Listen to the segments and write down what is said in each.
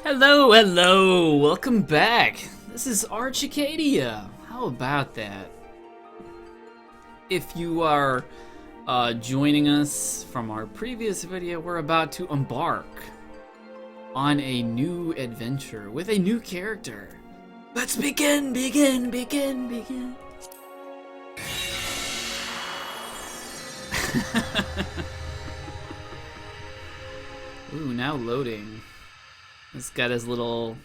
Hello, hello! Welcome back! This is Archicadia. How about that? If you are joining us from our previous video, we're about to embark on a new adventure with a new character. Let's begin! Ooh, now loading. He's got his little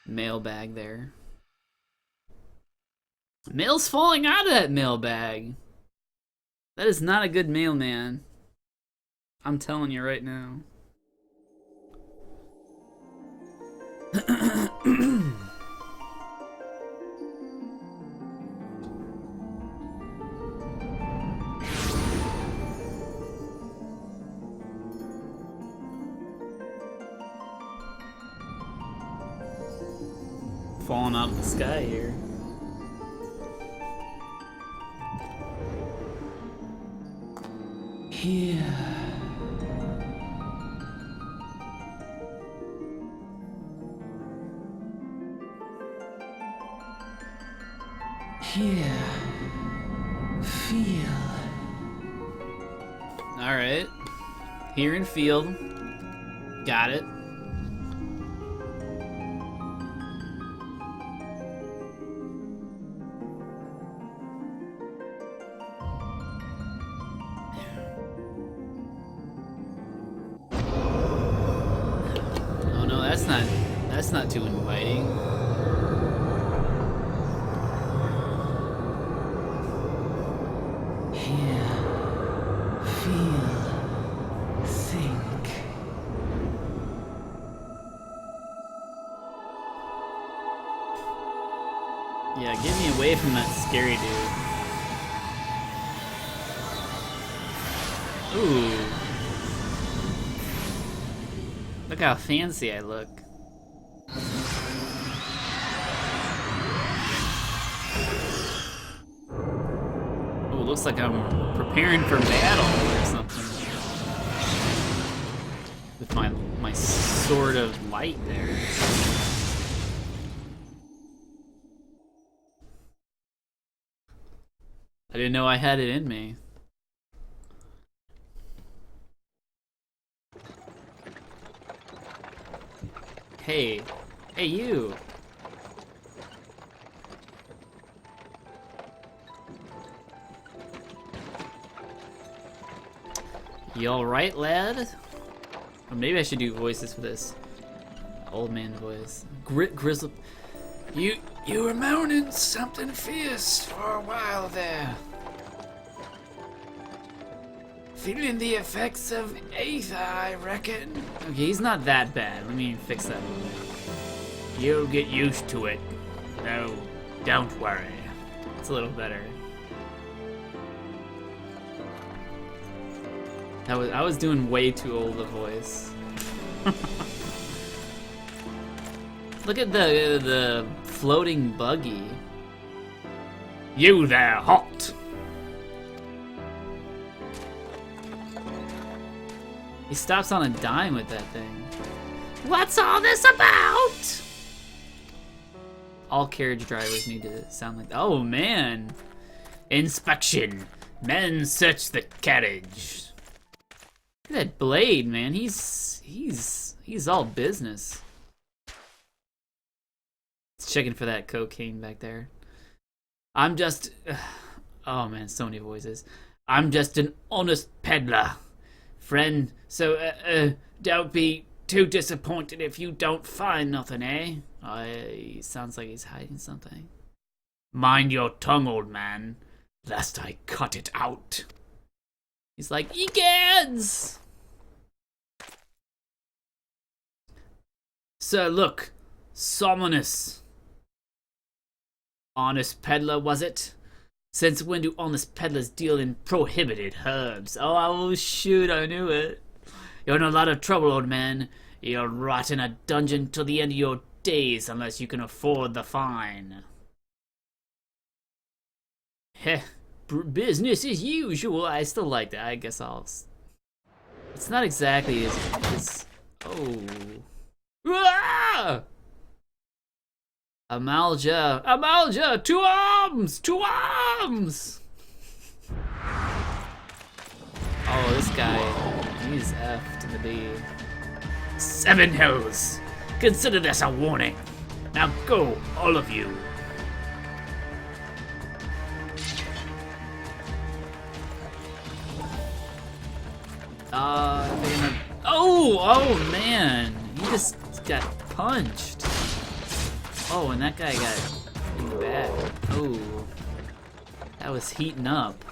mailbag there. Mail's falling out of that mailbag. That is not a good mailman. I'm telling you right now. Falling out of the sky here. Here. Feel. Alright. Hear and feel. Got it. Oh no, that's not too inviting. Hear, feel, think. Yeah, get me away from that scary dude. Ooh. Look how fancy I look. Oh, looks like I'm preparing for battle or something. With my sword of light there. I didn't know I had it in me. Hey you! You alright, lad? Or maybe I should do voices for this. Old man voice. Grizzle. You were mounting something fierce for a while there. Feeling the effects of Aether, I reckon. Okay, he's not that bad. Let me fix that a little bit. You'll get used to it. No, don't worry. It's a little better. I was doing way too old a voice. Look at the floating buggy. You there, Hot! He stops on a dime with that thing. What's all this about? All carriage drivers need to sound like that. Oh man. Inspection. Men search the carriage. Look at that blade, man. He's all business. It's checking for that cocaine back there. I'm just oh man, so many voices. I'm just an honest peddler. Friend, so don't be too disappointed if you don't find nothing, eh? He sounds like he's hiding something. Mind your tongue, old man, lest I cut it out. He's like, egads! Sir, look, Sominus. Honest peddler, was it? Since when do honest peddlers deal in prohibited herbs? Oh, shoot, I knew it. You're in a lot of trouble, old man. You'll rot in a dungeon till the end of your days unless you can afford the fine. Heh, business as usual. I still like that. I guess I'll... It's not exactly as... Oh... Amalja! Amalja! To arms! To arms! Oh, this guy, he's effed in the B. 7 hells! Consider this a warning. Now go, all of you. Oh man, he just got punched. Oh, and that guy got pretty bad. Oh, that was heating up.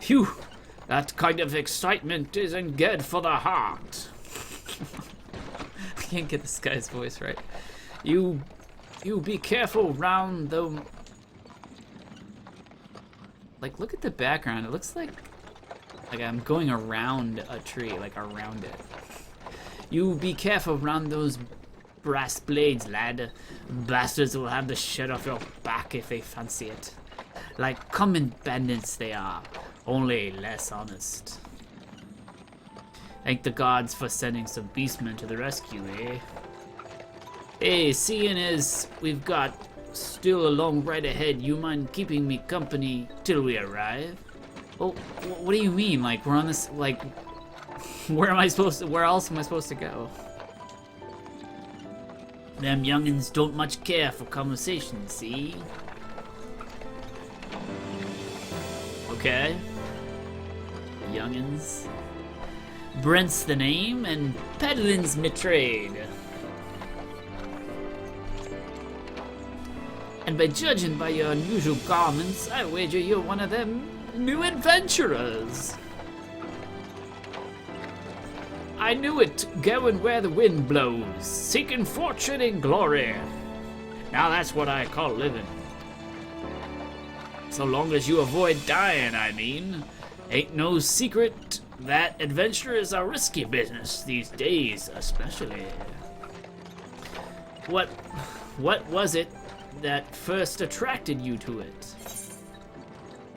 Phew, that kind of excitement isn't good for the heart. I can't get this guy's voice right. You be careful round the... Like, look at the background. It looks like I'm going around a tree, like around it. You be careful round those brass blades, lad. Bastards will have the shirt off your back if they fancy it. Like common bandits they are, only less honest. Thank the gods for sending some beastmen to the rescue, eh? Hey, seeing as we've got still a long ride ahead, you mind keeping me company till we arrive? Well, what do you mean? Like, we're on this, like, where else am I supposed to go? Them youngins don't much care for conversation, see? Okay. Youngins. Brent's the name, and peddling's me trade. And by judging by your unusual garments, I wager you're one of them new adventurers. I knew it, going where the wind blows, seeking fortune and glory. Now that's what I call living. So long as you avoid dying, I mean. Ain't no secret that adventure is a risky business these days, especially. What was it that first attracted you to it?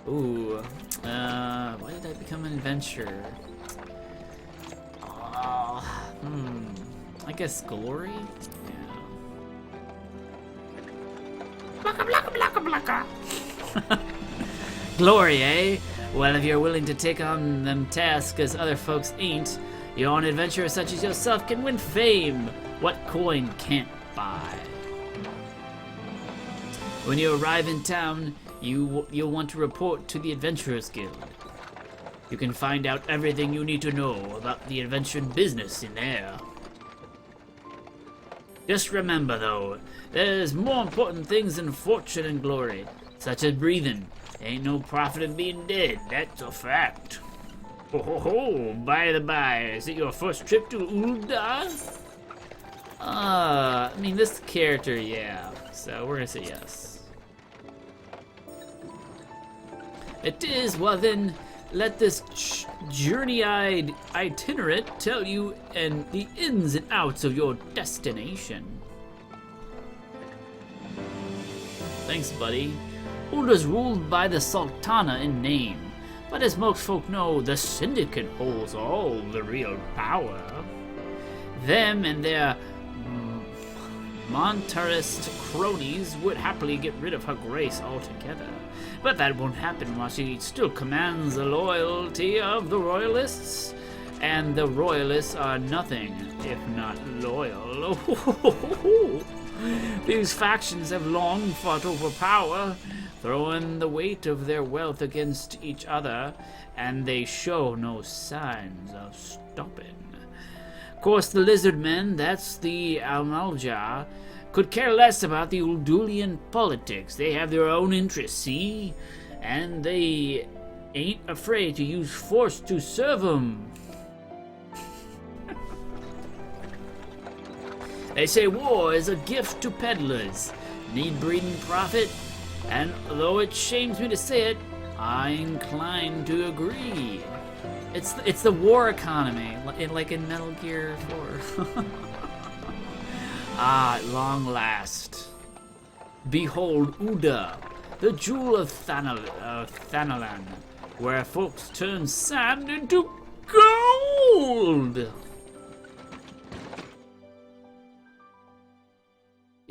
Ooh, why did I become an adventurer? I guess glory? Yeah. Blocka, blocka, blocka, blocka. Glory, eh? Well, if you're willing to take on them tasks as other folks ain't, your own adventurer such as yourself can win fame. What coin can't buy? When you arrive in town, you'll want to report to the Adventurers Guild. You can find out everything you need to know about the adventuring business in there. Just remember though, there's more important things than fortune and glory, such as breathing. Ain't no profit in being dead, that's a fact. Ho ho ho, by the by, is it your first trip to Ul'dah? I mean this character, yeah, so we're gonna say yes. It is, well then, let this journey-eyed itinerant tell you the ins and outs of your destination. Thanks, buddy. Ul'dah's ruled by the Sultana in name, but as most folk know, the Syndicate holds all the real power. Them and their Montarist cronies would happily get rid of her grace altogether. But that won't happen while she still commands the loyalty of the Royalists. And the Royalists are nothing if not loyal. These factions have long fought over power, throwing the weight of their wealth against each other, and they show no signs of stopping. Of course, the Lizard Men, that's the Amalja, could care less about the Uldulian politics. They have their own interests, see? And they ain't afraid to use force to serve them. They say war is a gift to peddlers, need breeding profit, and though it shames me to say it, I incline to agree. It's the war economy, like in Metal Gear 4. Ah, at long last. Behold Ul'dah, the jewel of Thanalan, where folks turn sand into gold!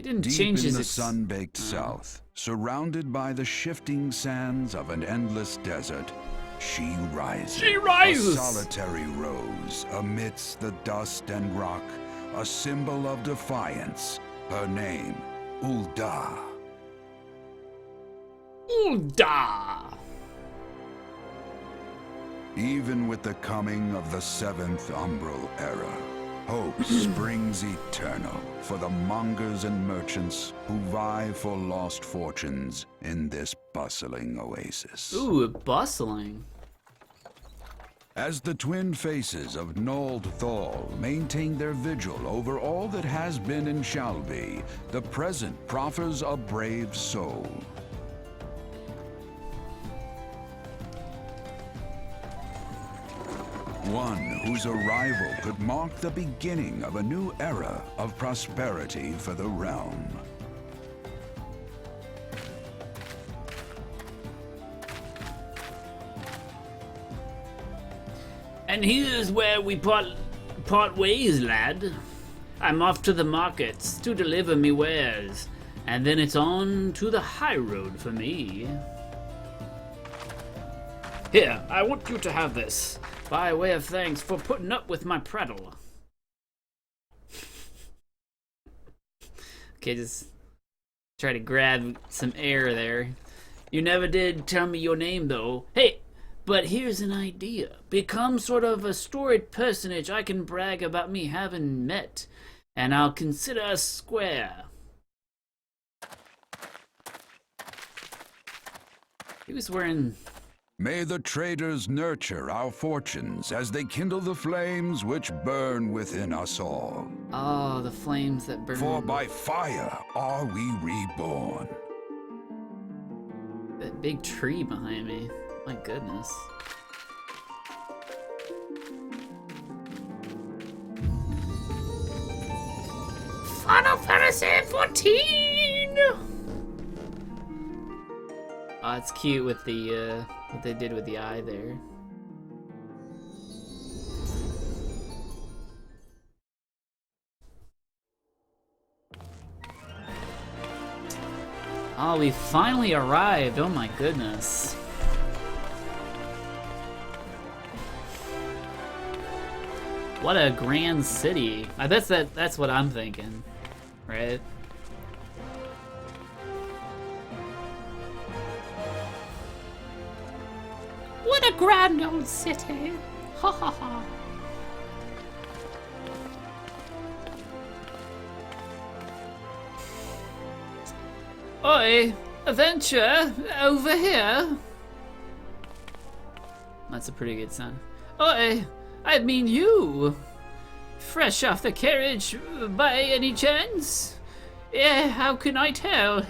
He didn't Deep change in his the sun-baked south, surrounded by the shifting sands of an endless desert, she rises. She rises! A solitary rose amidst the dust and rock, a symbol of defiance. Her name, Ul'dah. Ul'dah! Even with the coming of the seventh Umbral Era, hope springs eternal for the mongers and merchants who vie for lost fortunes in this bustling oasis. Ooh, bustling. As the twin faces of Nold Thal maintain their vigil over all that has been and shall be, the present proffers a brave soul. One whose arrival could mark the beginning of a new era of prosperity for the realm. And here's where we part ways, lad. I'm off to the markets to deliver me wares, and then it's on to the high road for me. Here, I want you to have this, by way of thanks for putting up with my prattle. Okay, just try to grab some air there. You never did tell me your name, though. Hey! But here's an idea. Become sort of a storied personage I can brag about me having met, and I'll consider us square. He was wearing... May the traders nurture our fortunes as they kindle the flames which burn within us all. Oh, the flames that burn. For by fire are we reborn. That big tree behind me. My goodness. Final Fantasy 14! Oh, it's cute with the, what they did with the eye there. Oh, we finally arrived. Oh my goodness. What a grand city. I bet that's what I'm thinking, right? What a grand old city. Ha ha ha. Oi, adventure over here. That's a pretty good sound. Oi, I mean you. Fresh off the carriage by any chance? Yeah, how can I tell?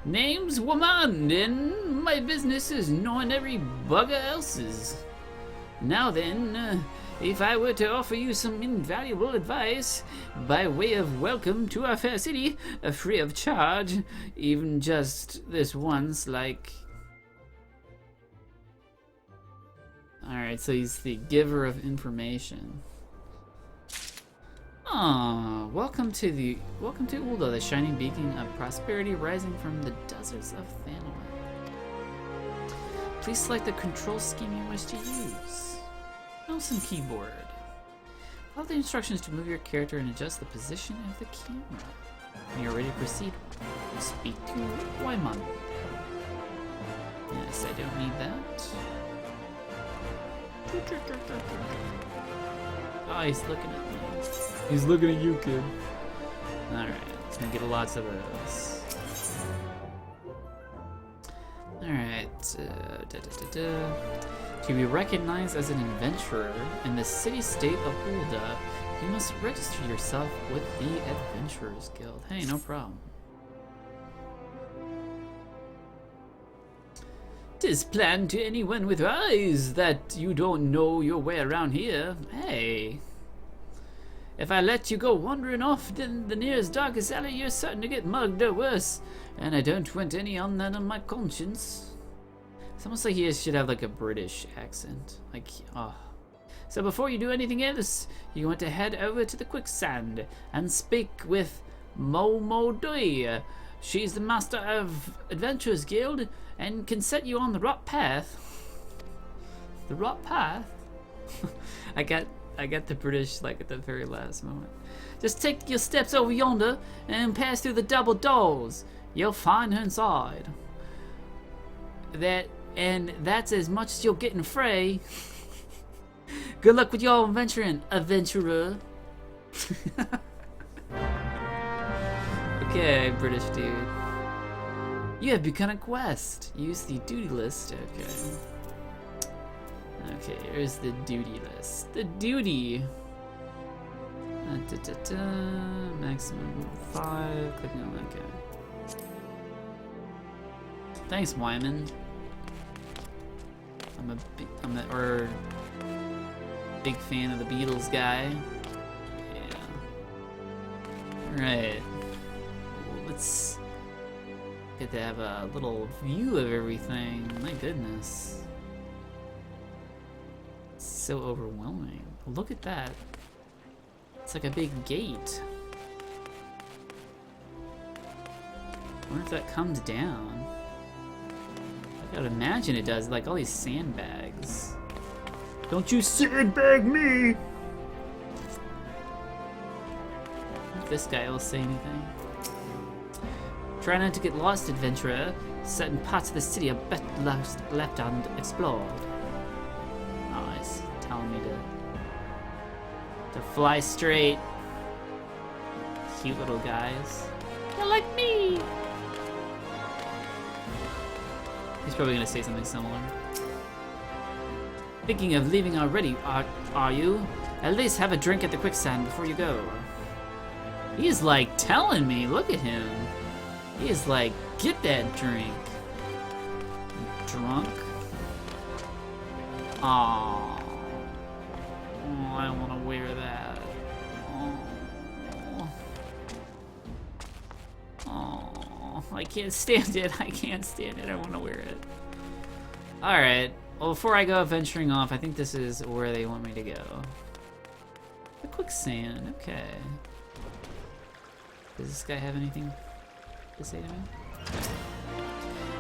Name's woman, and my business is knowing every bugger else's. Now then, if I were to offer you some invaluable advice by way of welcome to our fair city, free of charge, even just this once, like... Alright, so he's the giver of information. Ah, welcome to Ul'dah, the shining beacon of prosperity rising from the deserts of Thanalan. Please select the control scheme you wish to use. Mouse and keyboard. Follow the instructions to move your character and adjust the position of the camera. When you're ready to proceed, speak to Wyman. Yes, I don't need that. Oh, he's looking at me. He's looking at you, kid. Alright, let's gonna get lots of those. Alright, To be recognized as an adventurer in the city-state of Ul'dah, you must register yourself with the Adventurers Guild. Hey, no problem. 'Tis plain to anyone with eyes that you don't know your way around here. Hey. If I let you go wandering off in the nearest darkest alley, you're certain to get mugged or worse. And I don't want any on that on my conscience. It's almost like he should have like a British accent. Like, oh. So before you do anything else, you want to head over to the quicksand and speak with Momodui. She's the master of Adventurers Guild and can set you on the right path. The right path? I got the British like at the very last moment. Just take your steps over yonder and pass through the double doors. You'll find her inside. That's as much as you'll get in a fray. Good luck with your adventuring, adventurer. Okay, British dude. You have begun a quest. Use the duty list. Okay, here's the duty list. The duty. Maximum 5. Clicking on that guy. Thanks, Wyman. I'm a big fan of the Beatles guy. Yeah. Alright. Let's get to have a little view of everything. My goodness. It's so overwhelming. Look at that. It's like a big gate. I wonder if that comes down. I would imagine it does, like all these sandbags. Don't you sandbag me! If this guy will say anything. Try not to get lost, adventurer. Certain parts of the city are best left unexplored. Oh, he's telling me to fly straight. Cute little guys. They're like me! He's probably gonna say something similar. Thinking of leaving already, are you? At least have a drink at the quicksand before you go. He's like telling me, look at him. He is like, get that drink. Drunk? Aww. Oh, I don't want to wear that. Oh, I can't stand it. I can't stand it. I want to wear it. Alright. Well, before I go venturing off, I think this is where they want me to go. The quicksand. Okay. Does this guy have anything to say to me?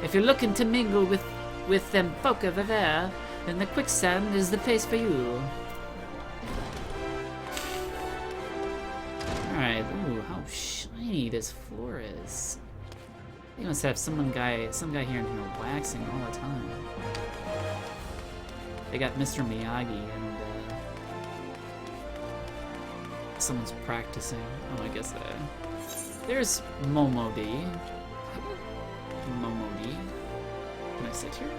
If you're looking to mingle with them folk over there, then the quicksand is the place for you. Alright, ooh, how shiny this floor is. They must have some guy here in here waxing all the time. They got Mr. Miyagi and someone's practicing. Oh, I guess that. There's Momodi. Momodi. Can I sit here?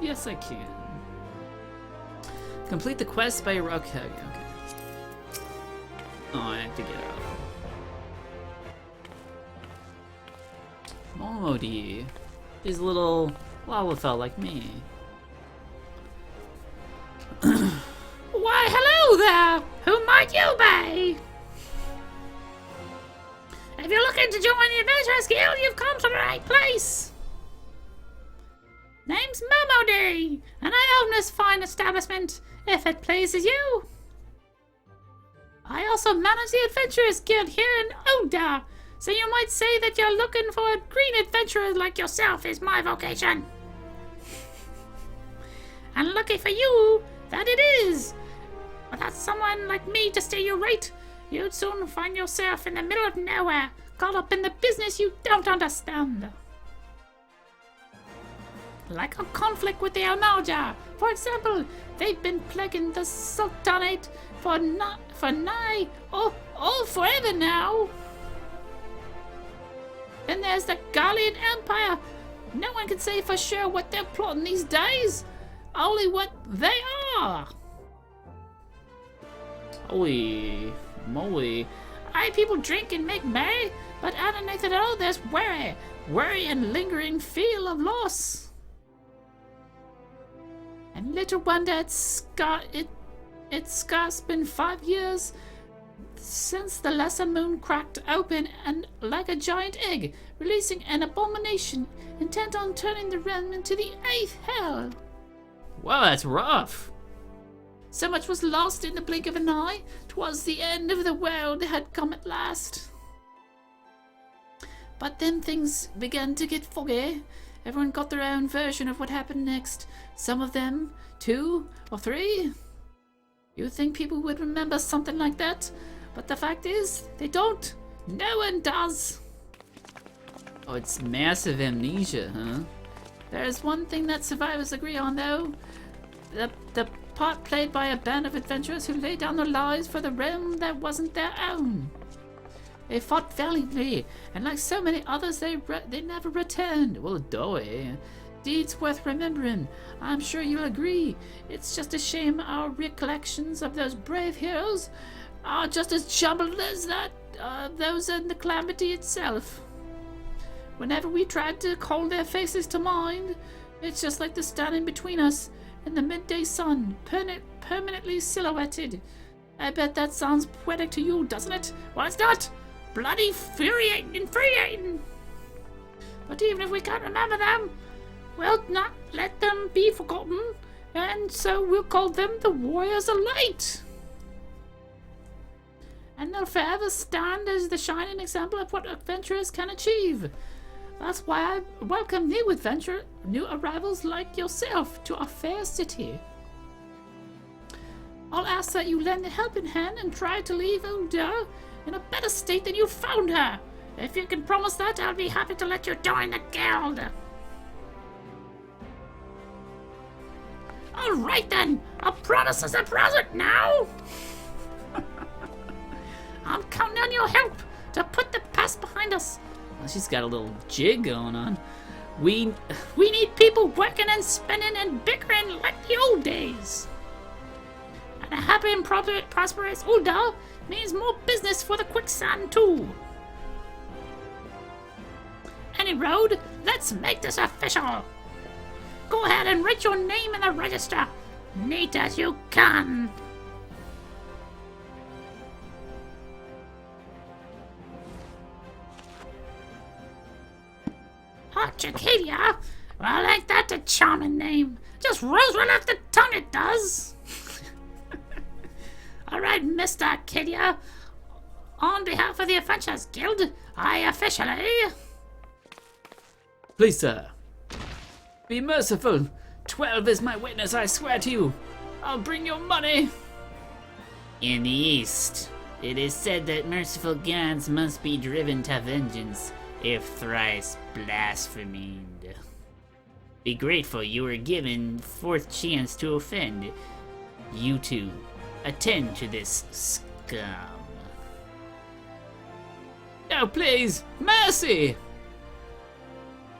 Yes, I can. Complete the quest by your... Okay. Oh, I have to get out. Momodi. He's a little Lalafell like me. Why, hello there! Who might you be? If you're looking to join the Adventurers Guild, you've come to the right place. Name's Momodi, and I own this fine establishment, if it pleases you. I also manage the Adventurers Guild here in Oda, so you might say that you're looking for a green adventurer like yourself is my vocation. And lucky for you, that it is. Without someone like me to steer you right, you'd soon find yourself in the middle of nowhere, caught up in the business you don't understand. Like a conflict with the Almarja. For example, they've been plaguing the Sultanate for forever now. Then there's the Gallian Empire. No one can say for sure what they're plotting these days. Only what they are. Holy moly. Aye, people drink and make merry, but underneath it all there's worry and lingering feel of loss. And little wonder it's scarce been 5 years since the lesser moon cracked open and like a giant egg, releasing an abomination intent on turning the realm into the 8th hell. Well, that's rough. So much was lost in the blink of an eye. 'Twas the end of the world had come at last. But then things began to get foggy. Everyone got their own version of what happened next. Some of them, 2 or 3. You'd think people would remember something like that, but the fact is, they don't. No one does. Oh, it's massive amnesia, huh? There's one thing that survivors agree on, though. The part played by a band of adventurers who laid down their lives for the realm that wasn't their own. They fought valiantly, and like so many others, they never returned. Well, doy. Deeds worth remembering. I'm sure you'll agree. It's just a shame our recollections of those brave heroes are just as jumbled as those in the calamity itself. Whenever we tried to call their faces to mind, it's just like they're standing between us and the midday sun, permanently silhouetted. I bet that sounds poetic to you, doesn't it? Well, it's not! Bloody infuriating! But even if we can't remember them, we'll not let them be forgotten, and so we'll call them the Warriors of Light. And they'll forever stand as the shining example of what adventurers can achieve. That's why I welcome new arrivals like yourself to our fair city. I'll ask that you lend a helping hand and try to leave Ul'dah in a better state than you found her. If you can promise that, I'll be happy to let you join the guild. All right then, a promise is a present now. I'm counting on your help to put the past behind us. Well, she's got a little jig going on. We need people working and spending and bickering like the old days. And a happy and prosperous Ul'dah means more business for the Quicksand too. Any road, let's make this official. Go ahead and write your name in the register, neat as you can. Arcadia? Well, ain't that a charming name? Just rolls right off the tongue, it does. All right, Mr. Arcadia. On behalf of the Adventurers Guild, I officially... Please, sir. Be merciful. 12 is my witness, I swear to you. I'll bring your money. In the East, it is said that merciful gods must be driven to vengeance if thrice blasphemed. Be grateful you were given 4th chance to offend. You two, attend to this scum. No, please, mercy!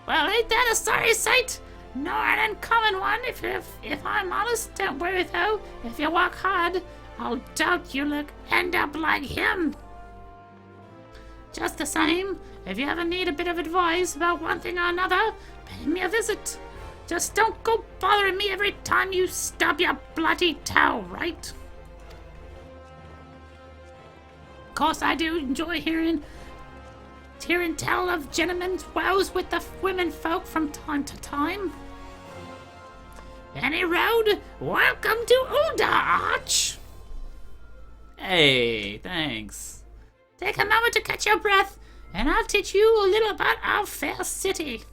Well, ain't that a sorry sight? Nor an uncommon one, if I'm honest. Don't worry, though. If you work hard, I'll doubt you'll end up like him. Just the same, if you ever need a bit of advice about one thing or another, pay me a visit. Just don't go bothering me every time you stub your bloody toe, right? Of course, I do enjoy hearing tell of gentlemen's woes with the women folk from time to time. Any road, welcome to Ul'dah, Arch. Hey, thanks. Take a moment to catch your breath, and I'll teach you a little about our fair city.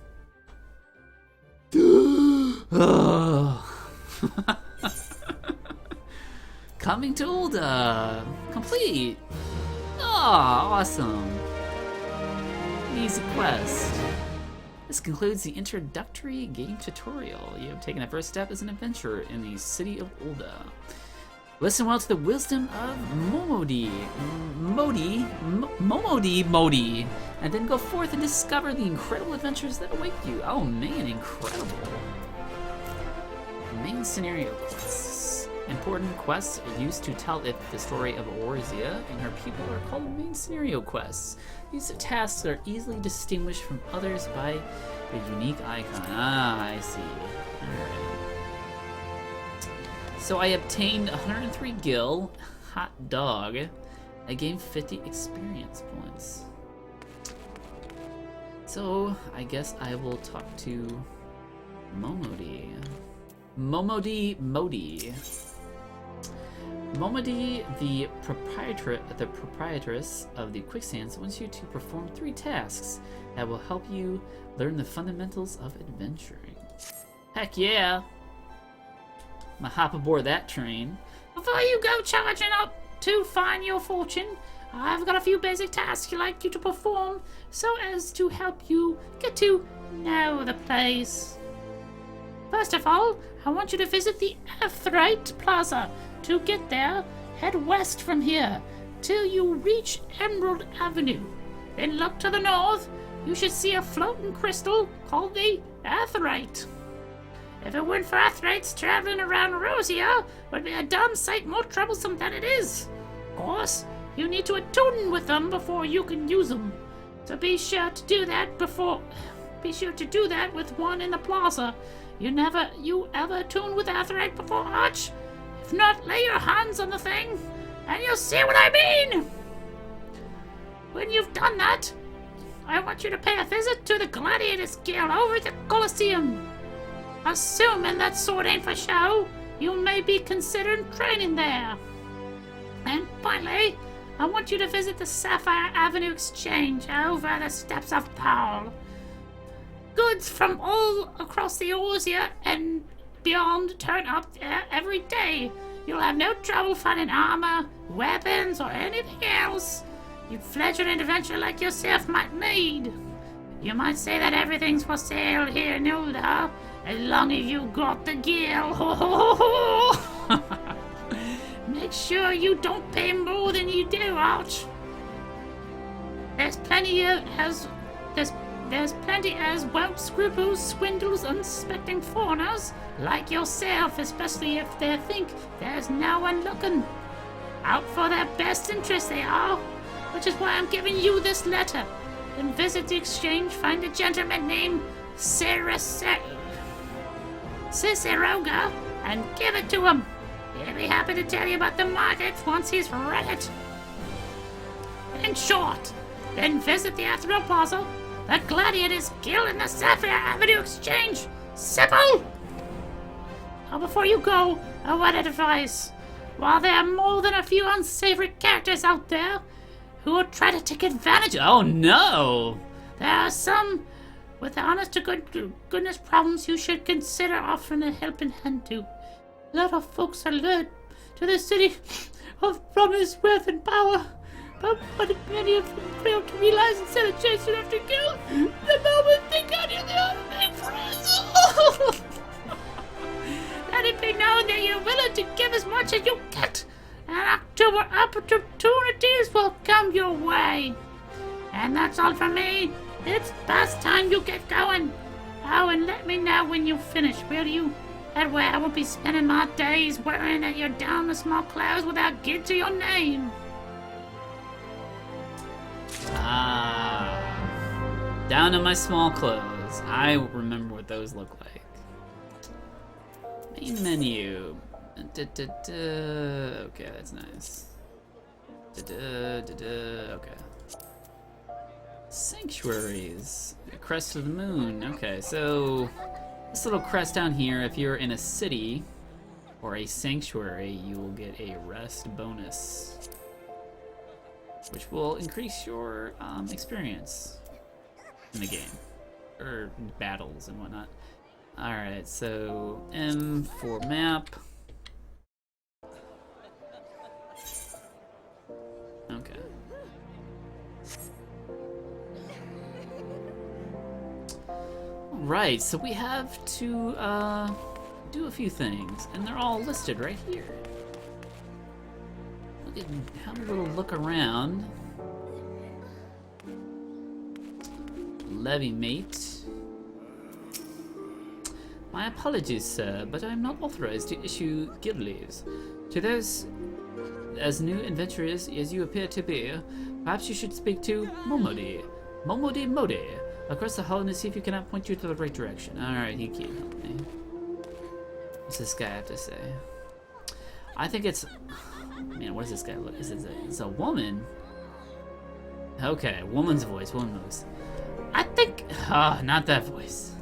Coming to Ul'dah. Complete. Oh, awesome. Easy quest. This concludes the introductory game tutorial. You have taken the first step as an adventurer in the city of Ul'dah. Listen well to the wisdom of Momodi, and then go forth and discover the incredible adventures that await you. Oh man, incredible. Main scenario quests. Important quests are used to tell if the story of Orzia and her people are called main scenario quests. These tasks are easily distinguished from others by a unique icon. Ah, I see. Alright. So I obtained 103 gil, hot dog. I gained 50 experience points. So I guess I will talk to Momodi. Momodi Modi. Momodi, the proprietress of the Quicksands, wants you to perform 3 tasks that will help you learn the fundamentals of adventuring. Heck yeah! I'm gonna hop aboard that train. Before you go charging up to find your fortune, I've got a few basic tasks I'd like you to perform so as to help you get to know the place. First of all, I want you to visit the Aetheryte Plaza. To get there, head west from here till you reach Emerald Avenue. Then look to the north. You should see a floating crystal called the Aetheryte. If it weren't for Aetherytes, traveling around Rosia would be a darn sight more troublesome than it is. Of course, you need to attune with them before you can use them. So be sure to do that with one in the plaza. You ever attune with Aetheryte before, Arch? If not, lay your hands on the thing, and you'll see what I mean! When you've done that, I want you to pay a visit to the Gladiators Guild over at the Colosseum. Assuming that sword ain't for show, you may be considering training there. And finally, I want you to visit the Sapphire Avenue Exchange over the steps of Paul. Goods from all across the Eorzea and beyond turn up there every day. You'll have no trouble finding armor, weapons, or anything else your fledgling adventurer like yourself might need. You might say that everything's for sale here in Ulda, as long as you got the gear. Make sure you don't pay more than you do, Arch. There's plenty as won't scruples, swindles, unsuspecting foreigners like yourself, especially if they think there's no one looking. Out for their best interest they are, which is why I'm giving you this letter. Then visit the exchange, find a gentleman named Ciceroga, and give it to him. He'll be happy to tell you about the markets once he's read it. In short, then visit the Aetheryte Plaza, the Gladiators Guild, and the Sapphire Avenue Exchange. Simple! Now before you go, a word of advice. While there are more than a few unsavory characters out there who will try to take advantage of— oh no! There are some with honest to goodness problems you should consider offering a helping hand to. A lot of folks are led to the city of promised wealth and power, but many of them fail to realize instead of chasing after guilt, the moment they got you, they ought to make friends. Let it be known that you're willing to give as much as you get, and opportunities will come your way. And that's all from me. It's past time you get going. Oh, and let me know when you finish, will you? That way I won't be spending my days worrying that you're down the small clouds without getting to your name. Down in my small clothes. I remember what those look like. Main menu. Okay, that's nice. Okay. Sanctuaries. Crest of the Moon. Okay, so this little crest down here, if you're in a city or a sanctuary, you will get a rest bonus, which will increase your experience in the game, or battles and whatnot. Alright, so M for map. Okay. Right, so we have to do a few things, and they're all listed right here. Have a little look around. Levy mate. My apologies, sir, but I'm not authorized to issue guild leaves. To those as new adventurers as you appear to be, perhaps you should speak to Momodi Modi across the hall and see if he cannot point you to the right direction. Alright, he can't help me. What's this guy have to say? I think it's... Man, what does this guy look? It's a woman. Okay, woman's voice, woman voice. I think... not that voice.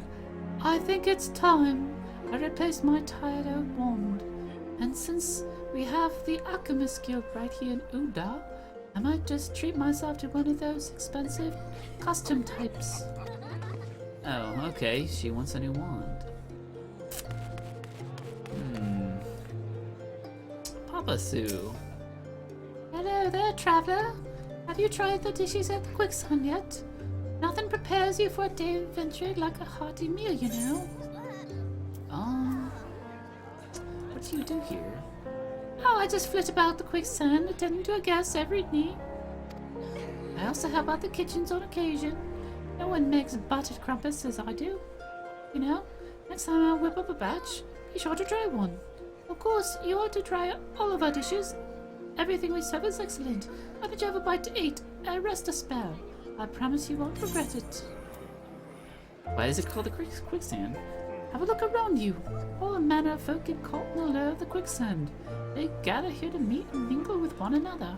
I think it's time I replaced my tired old wand. And since we have the Alchemist Guild right here in Uda, I might just treat myself to one of those expensive custom types. Oh, okay. She wants a new wand. Papa Sue. Hello there, traveler. Have you tried the dishes at the Quicksand yet? Nothing prepares you for a day of adventure like a hearty meal, you know. What do you do here? Oh, I just flit about the Quicksand, attending to a guest every night. I also help out the kitchens on occasion. No one makes buttered crumpets as I do. You know, next time I'll whip up a batch, be sure to try one. Of course, you ought to try all of our dishes. Everything we serve is excellent. Have you ever bite to eat, rest a spell. I promise you won't regret it. Why is it called the Quicksand? Have a look around you. All manner of folk get caught in the lure of the Quicksand. They gather here to meet and mingle with one another.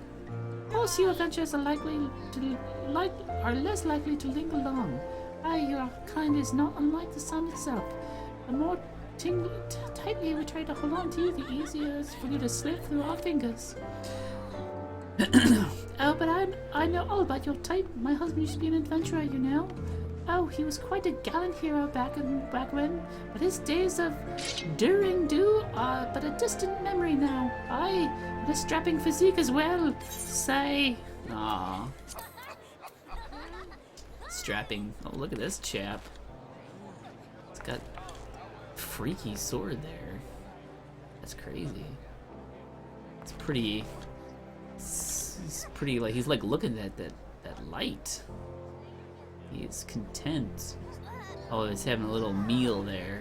Of course, you adventurers are less likely to linger long. Your kind is not unlike the sun itself. The more tightly we try to hold on to you, the easier it is for you to slip through our fingers. Oh, but I know all about your type. My husband used to be an adventurer, you know. Oh, he was quite a gallant hero back when, but his days of do are but a distant memory now. Aye, and a strapping physique as well. Say. Aww. Strapping. Oh, look at this chap. He's got a freaky sword there. That's crazy. It's pretty. He's pretty, like, he's like looking at that light. He is content. Oh, he's having a little meal there.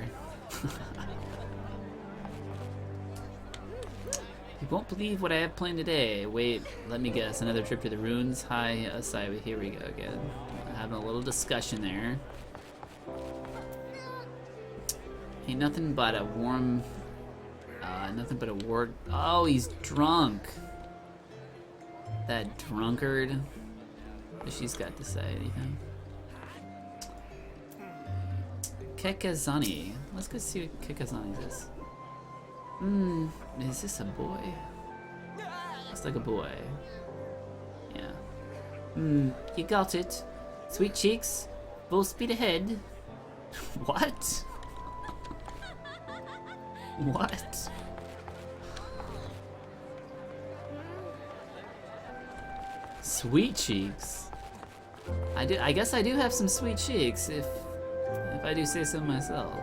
You won't believe what I have planned today. Wait, let me guess. Another trip to the ruins? Hi, Asai. Here we go again. Having a little discussion there. Ain't nothing but a warm... nothing but a word... Oh, he's drunk. That drunkard. What she's got to say, anything? Kekazani. Let's go see what Kekazani is. Is this a boy? Looks like a boy. Yeah. You got it. Sweet cheeks. Full speed ahead. What? What? Sweet cheeks. I guess I do have some sweet cheeks if I do say so myself.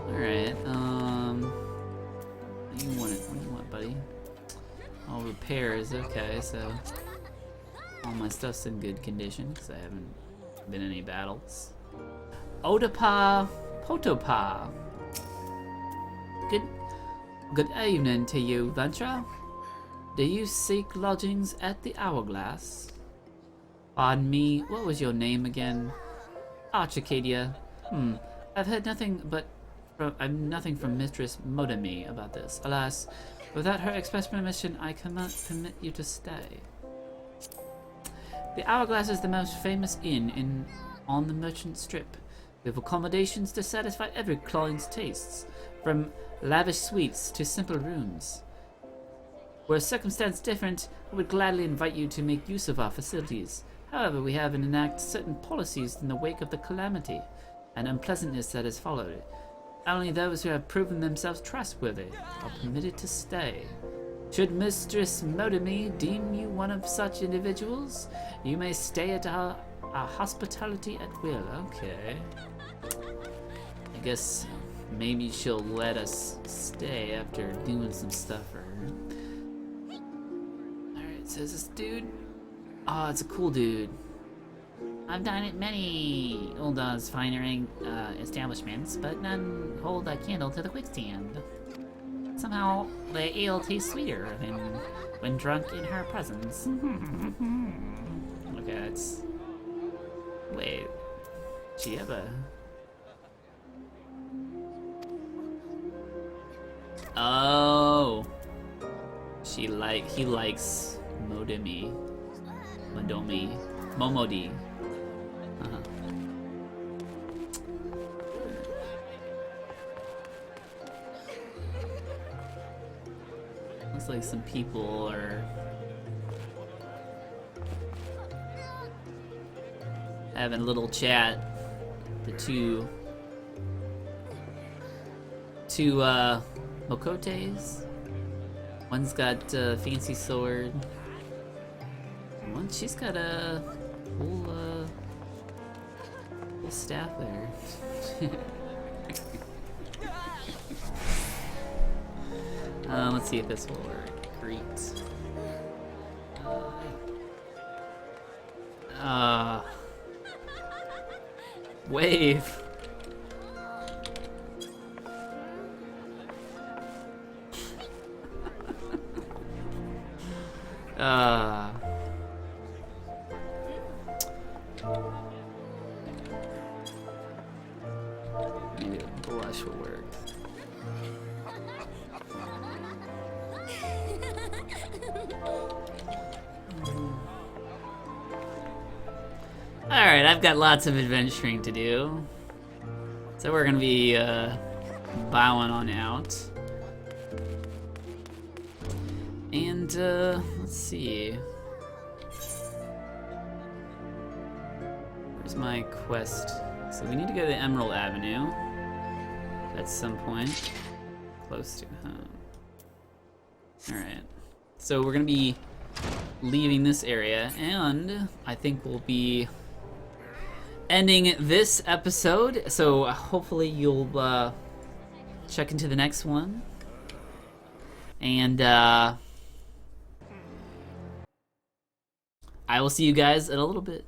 Alright, what do you want, buddy? All repairs, okay, so all my stuff's in good condition because I haven't been in any battles. Otapa Potopa. Good evening to you, Ventra. Do you seek lodgings at the Hourglass? Pardon me, what was your name again? Archicadia. I've heard nothing from Mistress Modami about this. Alas, without her express permission, I cannot permit you to stay. The Hourglass is the most famous inn on the Merchant Strip. We have accommodations to satisfy every client's tastes, from lavish suites to simple rooms. Were circumstance different, I would gladly invite you to make use of our facilities. However, we have enacted certain policies in the wake of the calamity and unpleasantness that has followed. Only those who have proven themselves trustworthy are permitted to stay. Should Mistress Modami deem you one of such individuals, you may stay at our hospitality at will. Okay. I guess maybe she'll let us stay after doing some stuff for her. Alright, so this dude... Oh, it's a cool dude. I've dined at many Ulda's finer establishments, but none hold a candle to the Quicksand. Somehow, the ale tastes sweeter than when drunk in her presence. Okay, that's... Wait. She have a... Oh! He likes Modami. Momodi. Looks like some people are having a little chat. The two Mokotes. One's got a fancy sword. And one, she's got a whole staff there. Let's see if this will work. Great. Wave. Maybe a blush will work. Alright, I've got lots of adventuring to do. So we're gonna be bowing on out. And let's see. Where's my quest? So we need to go to the Emerald Avenue at some point. Close to home. Alright. So we're gonna be leaving this area, and I think we'll be ending this episode. So hopefully you'll check into the next one. And I will see you guys in a little bit.